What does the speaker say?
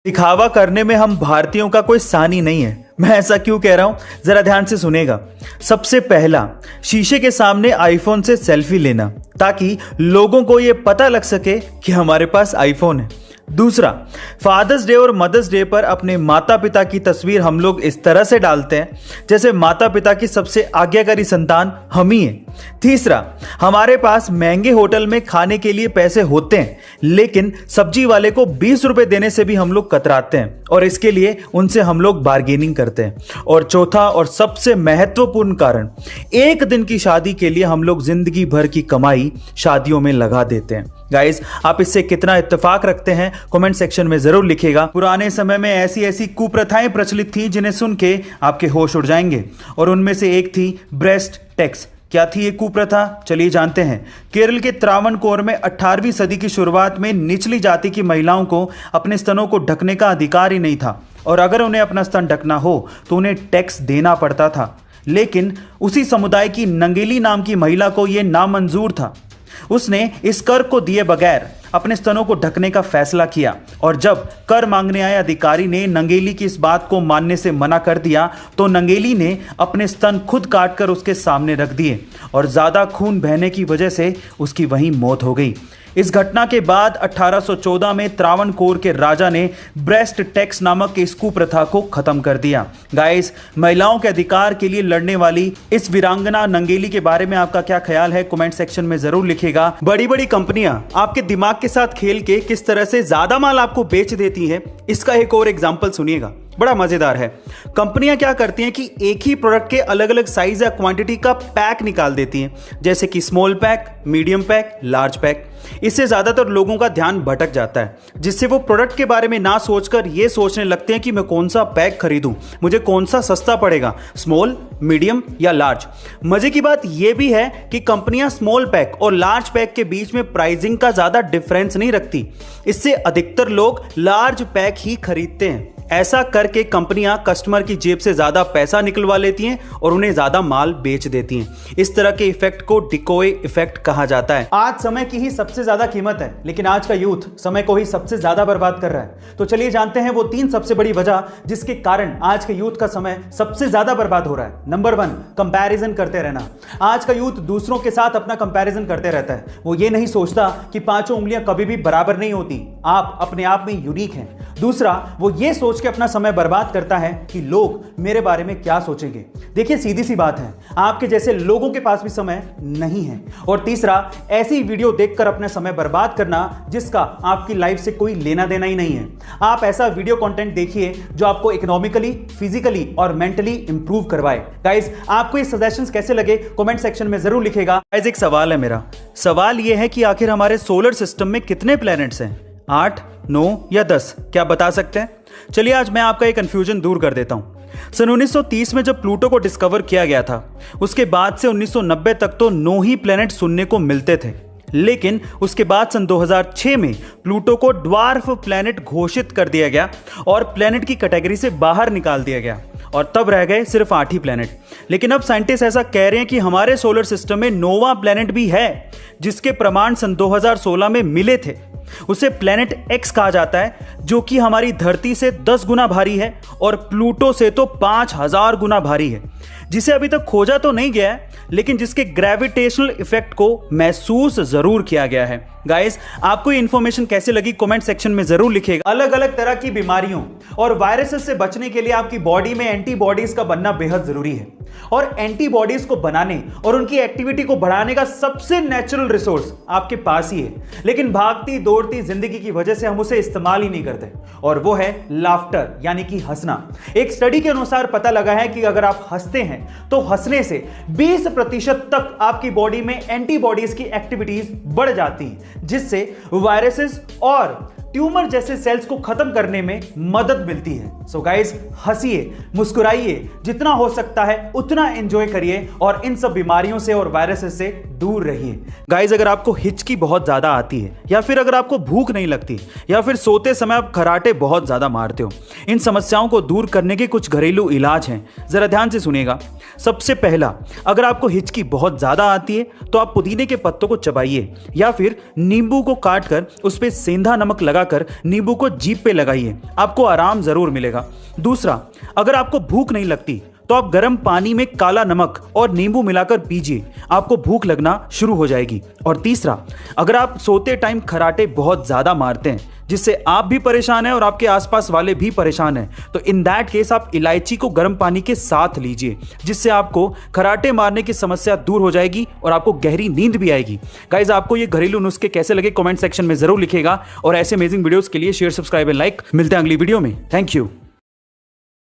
दिखावा करने में हम भारतीयों का कोई सानी नहीं है। मैं ऐसा क्यों कह रहा हूं, जरा ध्यान से सुनेगा। सबसे पहला, शीशे के सामने आईफोन से सेल्फी लेना ताकि लोगों को यह पता लग सके कि हमारे पास आईफोन है। दूसरा, फादर्स डे और मदर्स डे पर अपने माता पिता की तस्वीर हम लोग इस तरह से डालते हैं जैसे माता पिता की सबसे आज्ञाकारी संतान हम ही हैं। तीसरा, हमारे पास महंगे होटल में खाने के लिए पैसे होते हैं लेकिन सब्जी वाले को 20 रुपए देने से भी हम लोग कतराते हैं और इसके लिए उनसे हम लोग बार्गेनिंग करते हैं। और चौथा और सबसे महत्वपूर्ण कारण, एक दिन की शादी के लिए हम लोग जिंदगी भर की कमाई शादियों में लगा देते हैं। गाइस, आप इससे कितना इत्तेफाक रखते हैं कमेंट सेक्शन में जरूर लिखिएगा। पुराने समय में ऐसी ऐसी कुप्रथाएं प्रचलित थी जिन्हें सुन के आपके होश उड़ जाएंगे और उनमें से एक थी ब्रेस्ट टैक्स। क्या थी ये कुप्रथा, चलिए जानते हैं। केरल के त्रावणकोर में 18वीं सदी की शुरुआत में निचली जाति की महिलाओं को अपने स्तनों को ढकने का अधिकार ही नहीं था और अगर उन्हें अपना स्तन ढकना हो तो उन्हें टैक्स देना पड़ता था। लेकिन उसी समुदाय की नंगेली नाम की महिला को यह नामंजूर था। उसने इस कर को दिए बगैर अपने स्तनों को ढकने का फैसला किया और जब कर मांगने आए अधिकारी ने नंगेली की इस बात को मानने से मना कर दिया तो नंगेली ने अपने स्तन खुद काटकर उसके सामने रख दिए और ज्यादा खून बहने की वजह से उसकी वहीं मौत हो गई। इस घटना के बाद 1814 में त्रावणकोर के राजा ने ब्रेस्ट टैक्स नामक इस कुप्रथा को खत्म कर दिया। गाइस, महिलाओं के अधिकार के लिए लड़ने वाली इस वीरांगना नंगेली के बारे में आपका क्या ख्याल है कमेंट सेक्शन में जरूर लिखिएगा। बड़ी बड़ी कंपनियां आपके दिमाग के साथ खेल के किस तरह से ज्यादा माल आपको बेच देती है, इसका एक और एग्जाम्पल सुनिएगा, बड़ा मजेदार है। कंपनियां क्या करती हैं कि एक ही प्रोडक्ट के अलग अलग साइज या क्वांटिटी का पैक निकाल देती हैं, जैसे कि small pack, medium pack, large pack. इससे ज्यादातर लोगों का ध्यान भटक जाता है जिससे वो प्रोडक्ट के बारे में ना सोचकर ये सोचने लगते हैं कि मैं कौन सा पैक खरीदूं, मुझे कौन सा सस्ता पड़ेगा, स्मॉल, मीडियम या लार्ज। मजे की बात यह भी है कि कंपनियां स्मॉल पैक और लार्ज पैक के बीच में प्राइसिंग का ज्यादा डिफरेंस नहीं रखती। इससे अधिकतर लोग लार्ज पैक ही खरीदते हैं। ऐसा करके कंपनियां कस्टमर की जेब से ज्यादा पैसा निकलवा लेती हैं और उन्हें ज्यादा माल बेच देती हैं। इस तरह के इफेक्ट को डिकोय इफेक्ट कहा जाता है। आज समय की ही सबसे ज्यादा कीमत है लेकिन आज का यूथ समय को ही सबसे ज्यादा बर्बाद कर रहा है। तो चलिए जानते हैं वो 3 सबसे बड़ी वजह जिसके कारण आज के यूथ का समय सबसे ज्यादा बर्बाद हो रहा है। नंबर 1, कंपैरिजन करते रहना। आज का यूथ दूसरों के साथ अपना कंपैरिजन करते रहता है। वो ये नहीं सोचता कि 5 उंगलियां कभी भी बराबर नहीं होती, आप अपने आप में यूनिक हैं। दूसरा, वो ये सोच के अपना समय बर्बाद करता है कि लोग मेरे बारे में क्या सोचेंगे। देखिए, सीधी सी बात है, आपके जैसे लोगों के पास भी समय नहीं है। और तीसरा, ऐसी वीडियो देखकर अपना समय बर्बाद करना जिसका आपकी लाइफ से कोई लेना देना ही नहीं है। आप ऐसा वीडियो कंटेंट देखिए जो आपको इकोनॉमिकली, फिजिकली और मेंटली इंप्रूव करवाए। गाइस, आपको ये सजेशंस कैसे लगे कमेंट सेक्शन में जरूर लिखेगा। गाइस, एक सवाल है मेरा। सवाल यह है कि आखिर हमारे सोलर सिस्टम में कितने प्लैनेट्स हैं? 8, 9 या 10? क्या बता सकते हैं? चलिए आज मैं आपका ये कंफ्यूजन दूर कर देता हूं। सन 1930 में जब प्लूटो को डिस्कवर किया गया था उसके बाद से 1990 तक तो 9 ही प्लैनेट सुनने को मिलते थे, लेकिन उसके बाद सन 2006 में प्लूटो को ड्वार्फ प्लैनेट घोषित कर दिया गया और प्लैनेट की कैटेगरी से बाहर निकाल दिया गया और तब रह गए सिर्फ 8 ही प्लैनेट। लेकिन अब साइंटिस्ट ऐसा कह रहे हैं कि हमारे सोलर सिस्टम में 9वां प्लैनेट भी है जिसके प्रमाण सन 2016 में मिले थे। उसे प्लैनेट एक्स कहा जाता है जो कि हमारी धरती से 10 गुना भारी है और प्लूटो से तो 5000 गुना भारी है, जिसे अभी तक खोजा तो नहीं गया है लेकिन जिसके ग्रेविटेशनल इफेक्ट को महसूस जरूर किया गया है। गाइस, आपको ये इंफॉर्मेशन कैसे लगी कमेंट सेक्शन में जरूर लिखिएगा। अलग अलग तरह की बीमारियों और वायरसेस से बचने के लिए आपकी बॉडी में एंटीबॉडीज का बनना बेहद जरूरी है और एंटीबॉडीज को बनाने और उनकी एक्टिविटी को बढ़ाने का सबसे नेचुरल रिसोर्स आपके पास ही है, लेकिन भागती दौड़ती जिंदगी की वजह से हम उसे इस्तेमाल ही नहीं करते और वो है लाफ्टर यानी कि हंसना। एक स्टडी के अनुसार पता लगा है कि अगर आप हंसते हैं तो हंसने से 20% तक आपकी बॉडी में एंटीबॉडीज की एक्टिविटीज बढ़ जाती हैं जिससे वायरसेस और ट्यूमर जैसे सेल्स को खत्म करने में मदद मिलती है। सो गाइस, हंसिए, मुस्कुराइए, जितना हो सकता है उतना एंजॉय करिए और इन सब बीमारियों से और वायरसेस से दूर रहिए। गाइज, अगर आपको हिचकी बहुत ज्यादा आती है या फिर अगर आपको भूख नहीं लगती या फिर सोते समय आप खराटे बहुत ज्यादा मारते हो, इन समस्याओं को दूर करने के कुछ घरेलू इलाज हैं, जरा ध्यान से सुनिएगा। सबसे पहला, अगर आपको हिचकी बहुत ज्यादा आती है तो आप पुदीने के पत्तों को चबाइए या फिर नींबू को काटकर उस पर सेंधा नमक लगाकर नींबू को जीभ पे लगाइए, आपको आराम जरूर मिलेगा। दूसरा, अगर आपको भूख नहीं लगती तो आप गर्म पानी में काला नमक और नींबू मिलाकर पीजिए, आपको भूख लगना शुरू हो जाएगी। और तीसरा, अगर आप सोते टाइम खराटे बहुत ज्यादा मारते हैं जिससे आप भी परेशान हैं और आपके आसपास वाले भी परेशान हैं, तो इन दैट केस आप इलायची को गर्म पानी के साथ लीजिए, जिससे आपको खराटे मारने की समस्या दूर हो जाएगी और आपको गहरी नींद भी आएगी। गाइज, आपको ये घरेलू नुस्खे कैसे लगे कमेंट सेक्शन में जरूर लिखिएगा और ऐसे अमेजिंग वीडियोस के लिए शेयर, सब्सक्राइब एंड लाइक। मिलते हैं अगली वीडियो में। Thank you.